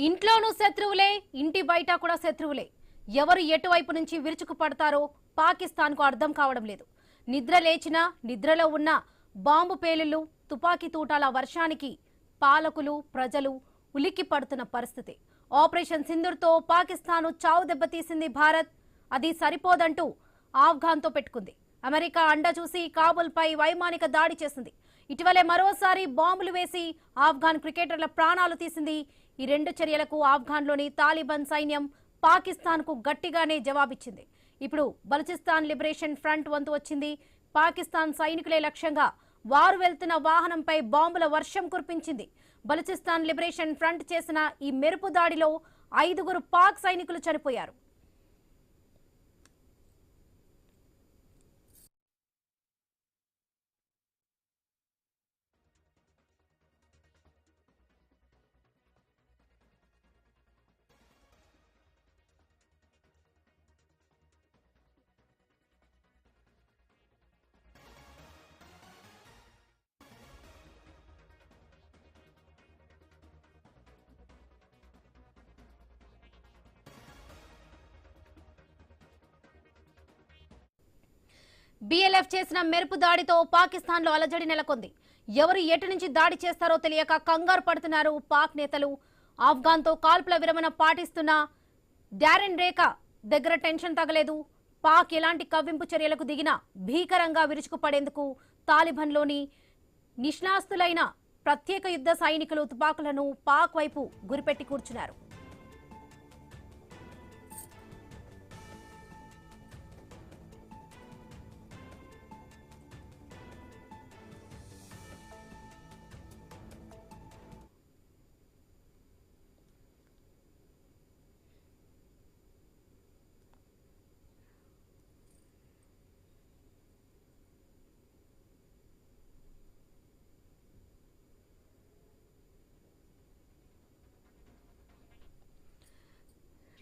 ఇంట్లోనూ శత్రువులే, ఇంటి బయట కూడా శత్రువులే. ఎవరు ఎటువైపు నుంచి విరుచుకు పడతారో పాకిస్తాన్కు అర్థం కావడం లేదు. నిద్ర లేచినా, నిద్రలో ఉన్న బాంబు పేలుళ్లు, తుపాకీ తూటాల వర్షానికి పాలకులు, ప్రజలు ఉలిక్కి పడుతున్న పరిస్థితి. ఆపరేషన్ సింధూర్తో పాకిస్తాన్ చావు దెబ్బతీసింది భారత్. అది సరిపోదంటూ ఆఫ్ఘాన్తో పెట్టుకుంది. అమెరికా అండ చూసి కాబూల్పై వైమానిక దాడి చేసింది. ఇటీవలే మరోసారి బాంబులు వేసి ఆఫ్ఘాన్ క్రికెటర్ల ప్రాణాలు తీసింది. ఈ రెండు చర్యలకు ఆఫ్ఘాన్లోని తాలిబాన్ సైన్యం పాకిస్తాన్కు గట్టిగానే జవాబిచ్చింది. ఇప్పుడు బలూచిస్తాన్ లిబరేషన్ ఫ్రంట్ వంతు వచ్చింది. పాకిస్తాన్ సైనికులే లక్ష్యంగా వారు వెళ్తున్న వాహనంపై బాంబుల వర్షం కురిపించింది. బలూచిస్తాన్ లిబరేషన్ ఫ్రంట్ చేసిన ఈ మెరుపు దాడిలో 5 పాక్ సైనికులు చనిపోయారు. బిఎల్ఎఫ్ చేసిన మెరుపు దాడితో పాకిస్తాన్లో అలజడి నెలకొంది. ఎవరు ఎటు నుంచి దాడి చేస్తారో తెలియక కంగారు పడుతున్నారు పాక్ నేతలు. ఆఫ్ఘాన్తో కాల్పుల విరమణ పాటిస్తున్న డారెన్ రేఖ దగ్గర టెన్షన్ తగలేదు. పాక్ ఎలాంటి కవ్వింపు చర్యలకు దిగినా భీకరంగా విరుచుకుపడేందుకు తాలిబాన్లోని నిష్ణాస్తులైన ప్రత్యేక యుద్ధ సైనికులు తుపాకులను పాక్ వైపు గురిపెట్టి కూర్చున్నారు.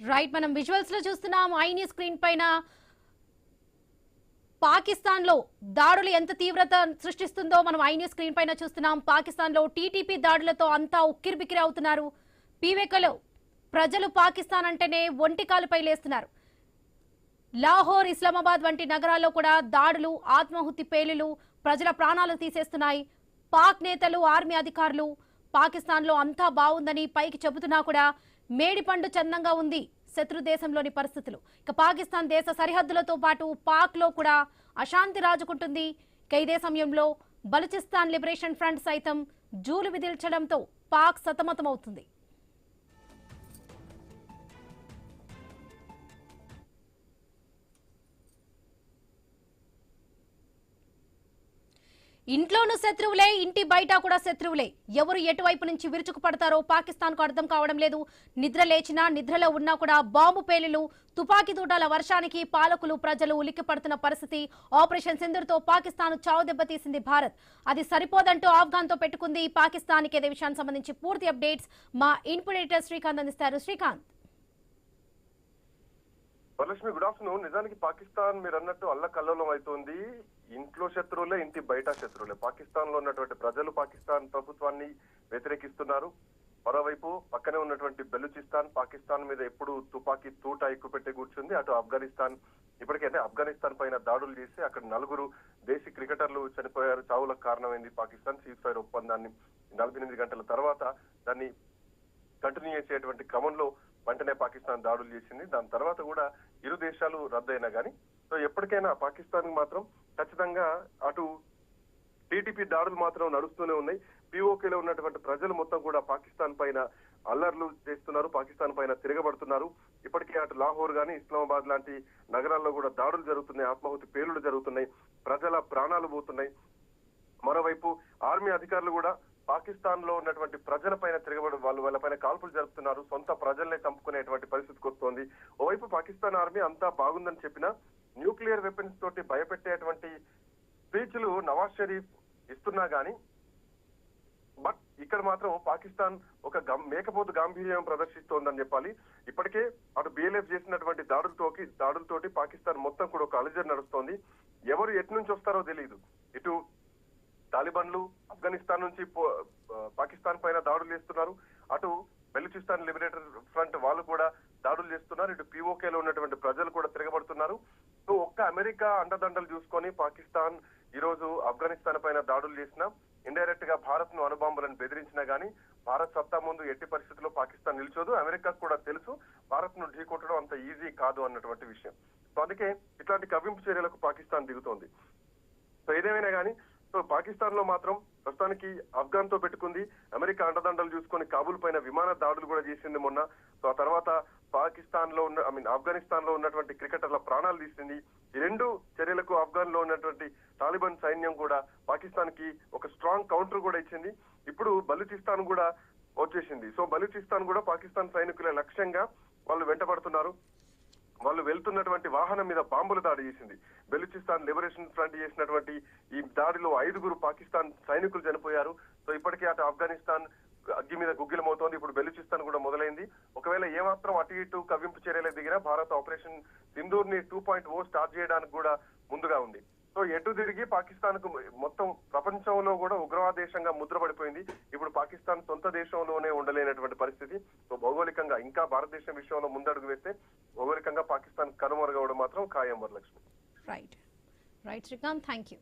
రైట్, మనం విజువల్స్ లో చూస్తున్నాం. ఐనీ స్క్రీన్ పైన పాకిస్తాన్ లో దాడులు ఎంత తీవ్రత సృష్టిస్తుందో మనం ఐనీ స్క్రీన్ పైన చూస్తున్నాం. పాకిస్తాన్ లో టీటీపీ దాడులతో అంతా ఉక్కిరిబిక్కిరి అవుతున్నారు. పీవేకలో ప్రజలు పాకిస్తాన్ అంటేనే ఒంటికాలుపై లేస్తున్నారు. లాహోర్, ఇస్లామాబాద్ వంటి నగరాల్లో కూడా దాడులు, ఆత్మాహుతి పేలులు ప్రజల ప్రాణాలు తీసేస్తున్నాయి. పాక్ నేతలు, ఆర్మీ అధికారులు పాకిస్తాన్ లో అంతా బాగుందని పైకి చెబుతున్నా కూడా మేడిపండు చందంగా ఉంది శత్రు దేశంలోని పరిస్థితులు. ఇక పాకిస్తాన్ దేశ సరిహద్దులతో పాటు పాక్ లో కూడా అశాంతి రాజుకుంటుంది. ఇదే సమయంలో బలూచిస్తాన్ లిబరేషన్ ఫ్రంట్ సైతం జూలు విదిల్చడంతో పాక్ సతమతమవుతుంది. ఇంట్లోనూ శత్రువులే, ఇంటి బయట కూడా శత్రువులే. ఎవరు ఎటువైపు నుంచి విరుచుకు పడతారో పాకిస్తాన్కు అర్థం కావడం లేదు. నిద్ర లేచినా, నిద్రలో ఉన్నా కూడా బాంబు పేలులు, తుపాకీ తూటాల వర్షానికి పాలకులు, ప్రజలు ఉలిక్కి పడుతున్న పరిస్థితి. ఆపరేషన్ సింధూర్తో పాకిస్తాన్ చావు దెబ్బతీసింది భారత్. అది సరిపోదంటూ ఆఫ్ఘాన్తో పెట్టుకుంది పాకిస్తాన్కి. ఇదే విషయానికి సంబంధించి పూర్తి అప్డేట్స్ మా ఇన్పుట్ ఎడిటర్ శ్రీకాంత్ అందిస్తారు. శ్రీకాంత్. Varalakshmi, good afternoon. నిజానికి పాకిస్తాన్ మీరు అన్నట్టు అల్లకల్లోలం అవుతోంది. ఇంట్లో శత్రువులే, ఇంటి బయట శత్రువులే. పాకిస్తాన్ లో ఉన్నటువంటి ప్రజలు పాకిస్తాన్ ప్రభుత్వాన్ని వ్యతిరేకిస్తున్నారు. మరోవైపు పక్కనే ఉన్నటువంటి బెలూచిస్తాన్ పాకిస్తాన్ మీద ఎప్పుడు తుపాకీ తూట ఎక్కుపెట్టి కూర్చుంది. అటు ఆఫ్ఘనిస్తాన్ ఇప్పటికైతే ఆఫ్ఘనిస్తాన్ పైన దాడులు చేసి అక్కడ 4 దేశీ క్రికెటర్లు చనిపోయారు. చావులకు కారణమైంది పాకిస్తాన్. సీజ్ ఫైర్ ఒప్పందాన్ని 48 గంటల తర్వాత దాన్ని కంటిన్యూ చేసేటువంటి క్రమంలో వెంటనే పాకిస్తాన్ దాడులు చేసింది. దాని తర్వాత కూడా ఇరు దేశాలు రద్దయినా గానీ సో ఎప్పటికైనా పాకిస్తాన్ మాత్రం ఖచ్చితంగా అటు టీటీపీ దాడులు మాత్రం నడుస్తూనే ఉన్నాయి. పీఓకేలో ఉన్నటువంటి ప్రజలు మొత్తం కూడా పాకిస్తాన్ పైన అల్లర్లు చేస్తున్నారు, పాకిస్తాన్ పైన తిరగబడుతున్నారు. ఇప్పటికే అటు లాహోర్ గానీ, ఇస్లామాబాద్ లాంటి నగరాల్లో కూడా దాడులు జరుగుతున్నాయి, ఆత్మాహుతి పేలుళ్లు జరుగుతున్నాయి, ప్రజల ప్రాణాలు పోతున్నాయి. మరోవైపు ఆర్మీ అధికారులు కూడా పాకిస్తాన్ లో ఉన్నటువంటి ప్రజల పైన తిరగబడి వాళ్ళపైన కాల్పులు జరుపుతున్నారు. సొంత ప్రజల్నే చంపుకునేటువంటి పరిస్థితికి వస్తోంది. ఓవైపు పాకిస్తాన్ ఆర్మీ అంతా బాగుందని చెప్పినా న్యూక్లియర్ వెపన్స్ తోటి భయపెట్టేటువంటి స్పీచ్లు నవాజ్ షరీఫ్ ఇస్తున్నా గానీ బట్ ఇక్కడ మాత్రం పాకిస్తాన్ ఒక మేకపోతు గాంభీర్యం ప్రదర్శిస్తోందని చెప్పాలి. ఇప్పటికే అటు బిఎల్ఎఫ్ చేసినటువంటి దాడులతోటి పాకిస్తాన్ మొత్తం కూడా ఒక అలజడి నడుస్తోంది. ఎవరు ఎటు నుంచి వస్తారో తెలియదు. ఇటు తాలిబాన్లు ఆఫ్ఘనిస్తాన్ నుంచి పాకిస్తాన్ పైన దాడులు చేస్తున్నారు. అటు బెలూచిస్తాన్ లిబరేటర్ ఫ్రంట్ వాళ్ళు కూడా దాడులు చేస్తున్నారు. ఇటు పీఓకేలో ఉన్నటువంటి ప్రజలు కూడా తిరగబడుతున్నారు. సో ఒక్క అమెరికా అండదండలు చూసుకొని పాకిస్తాన్ ఈ రోజు ఆఫ్ఘనిస్తాన్ పైన దాడులు చేసినా, ఇండైరెక్ట్ గా భారత్ ను అణుబాంబులను బెదిరించినా గానీ భారత్ సత్తా ముందు ఎట్టి పరిస్థితుల్లో పాకిస్తాన్ నిల్చోదు. అమెరికాకు కూడా తెలుసు భారత్ ను ఢీకొట్టడం అంత ఈజీ కాదు అన్నటువంటి విషయం. సో అందుకే ఇట్లాంటి కవ్వింపు చర్యలకు పాకిస్తాన్ దిగుతోంది. సో ఏదేమైనా కానీ సో పాకిస్తాన్ లో మాత్రం ప్రస్తుతానికి ఆఫ్ఘాన్ తో పెట్టుకుంది. అమెరికా అండదండలు చూసుకొని కాబూల్ పైన విమాన దాడులు కూడా చేసింది మొన్న. సో ఆ తర్వాత పాకిస్తాన్ లో ఆఫ్ఘనిస్తాన్ లో ఉన్నటువంటి క్రికెటర్ల ప్రాణాలు తీసింది. ఈ రెండు చర్యలకు ఆఫ్ఘాన్ లో ఉన్నటువంటి తాలిబాన్ సైన్యం కూడా పాకిస్తాన్ కి ఒక స్ట్రాంగ్ కౌంటర్ కూడా ఇచ్చింది. ఇప్పుడు బలూచిస్తాన్ కూడా వచ్చేసింది. సో బలూచిస్తాన్ కూడా పాకిస్తాన్ సైనికుల లక్ష్యంగా వాళ్ళు వెంటబడుతున్నారు. వాళ్ళు వెళ్తున్నటువంటి వాహనం మీద బాంబులు దాడి చేసింది. బెలూచిస్తాన్ లిబరేషన్ ఫ్రంట్ చేసినటువంటి ఈ దాడిలో 5 పాకిస్తాన్ సైనికులు చనిపోయారు. సో ఇప్పటికే అటు ఆఫ్ఘనిస్తాన్ అగ్గి మీద గుగ్గిలమవుతోంది. ఇప్పుడు బెలూచిస్తాన్ కూడా మొదలైంది. ఒకవేళ ఏమాత్రం అటు ఇటు కవ్వింపు చర్యలకు దిగినా భారత్ ఆపరేషన్ సింధూర్ ని 2.0 స్టార్ట్ చేయడానికి కూడా ముందుగా ఉంది. సో ఎటు తిరిగి పాకిస్తాన్ కు మొత్తం ప్రపంచంలో కూడా ఉగ్రవాద దేశంగా ముద్ర పడిపోయింది. ఇప్పుడు పాకిస్తాన్ సొంత దేశంలోనే ఉండలేనటువంటి పరిస్థితి. సో భౌగోళికంగా ఇంకా భారతదేశం విషయంలో ముందడుగు వేస్తే భౌగోళికంగా పాకిస్తాన్ కనుమరుగవడం మాత్రం ఖాయం Varalakshmi. Right Srikanth, thank you.